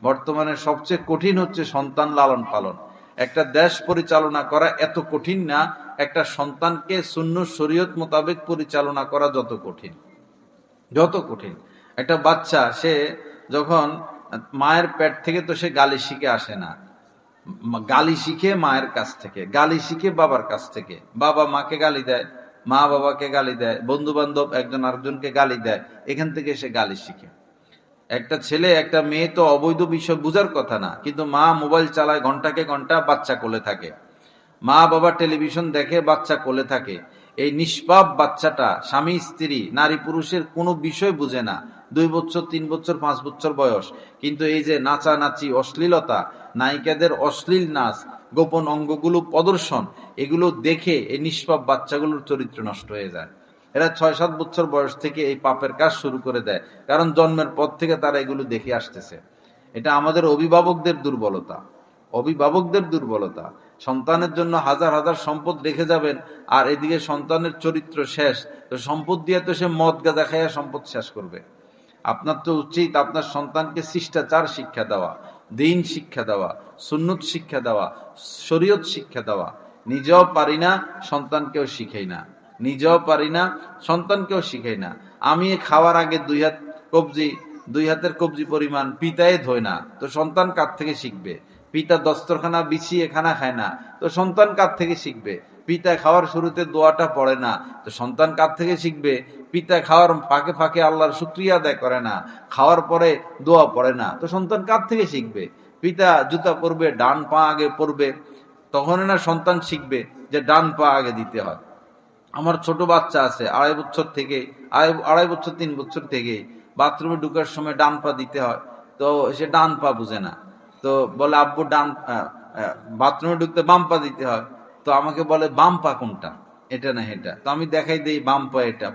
বর্তমানে সবচেয়ে কঠিন হচ্ছে সন্তান লালন পালন। একটা দেশ পরিচালনা করা এত কঠিন না, একটা সন্তানকে সুন্নাহ শরীয়ত মোতাবেক পরিচালনা করা যত কঠিন, যত কঠিন। একটা বাচ্চা সে যখন মায়ের পেট থেকে তো সে গালি শিখে আসে না, গালি শিখে মায়ের কাছ থেকে, গালি শিখে বাবার কাছ থেকে। বাবা মাকে গালি দেয়, মা বাবাকে গালি দেয়, বন্ধু বান্ধব একজন আরেকজনকে গালি দেয়, এখান থেকে সে গালি শিখে। একটা ছেলে একটা মেয়ে তো অবৈধ বিষয় বুঝার কথা না, কিন্তু মা মোবাইল চালায় ঘন্টাকে ঘন্টা, বাচ্চা কোলে থাকে। মা বাবা টেলিভিশন দেখে, বাচ্চা কোলে থাকে। এই নিষ্পাপ বাচ্চাটা স্বামী স্ত্রী নারী পুরুষের কোনো বিষয় বুঝে না। 2 বছর 3 বছর 5 বছর বয়স, কিন্তু এই যে নাচানাচি, অশ্লীলতা, নায়িকাদের অশ্লীল নাচ, গোপন অঙ্গগুলো প্রদর্শন, এগুলো দেখে এই নিষ্পাপ বাচ্চাগুলোর চরিত্র নষ্ট হয়ে যায়। এরা 6-7 বছর বয়স থেকে এই পাপের কাজ শুরু করে দেয়, কারণ জন্মের পর থেকে তারা এগুলো দেখে আসতেছে। এটা আমাদের অভিভাবকদের দুর্বলতা, অভিভাবকদের দুর্বলতা। সন্তানের জন্য হাজার হাজার সম্পদ রেখে যাবেন, আর এদিকে সন্তানের চরিত্র শেষ, তো সম্পদ দিয়ে তো সে মদ গাঁজা খাইয়া সম্পদ শেষ করবে। আপনার তো উচিত আপনার সন্তানকে শিষ্টাচার শিক্ষা দেওয়া, দ্বীন শিক্ষা দেওয়া, সুন্নত শিক্ষা দেওয়া, শরীয়ত শিক্ষা দেওয়া। নিজেও পারি না, সন্তানকেও শিখাই না, নিজেও পারি না, সন্তানকেও শিখাই না। আমি খাওয়ার আগে 2 হাতের কবজি পরিমাণ পিতায় ধোয় না, তো সন্তান কার থেকে শিখবে? পিতা দস্তরখানা বিছিয়ে খানা খায় না, তো সন্তান কার থেকে শিখবে? পিতা খাওয়ার শুরুতে দোয়াটা পড়ে না, তো সন্তান কার থেকে শিখবে? পিতা খাওয়ার ফাঁকে ফাঁকে আল্লাহর শুকরিয়া আদায় করে না, খাওয়ার পরে দোয়া পড়ে না, তো সন্তান কার থেকে শিখবে? পিতা জুতা পরবে, ডান পা আগে পরবে, তখন না সন্তান শিখবে যে ডান পা আগে দিতে হয়। আমার ছোট বাচ্চা আছে 2.5 বছর থেকে, 2.5 বছর 3 বছর থেকে বাথরুমে ঢুকার সময় ডান পা দিতে হয়, তো সে ডান পা বুঝে না, তো বলে আব্বু ডান বাথরুমে ঢুকতে বাম পা দিতে হয়, তো আমাকে বলে বাম পা কোনটা, এটা না এটা, তো আমি দেখাই দিই বাম পা এটা,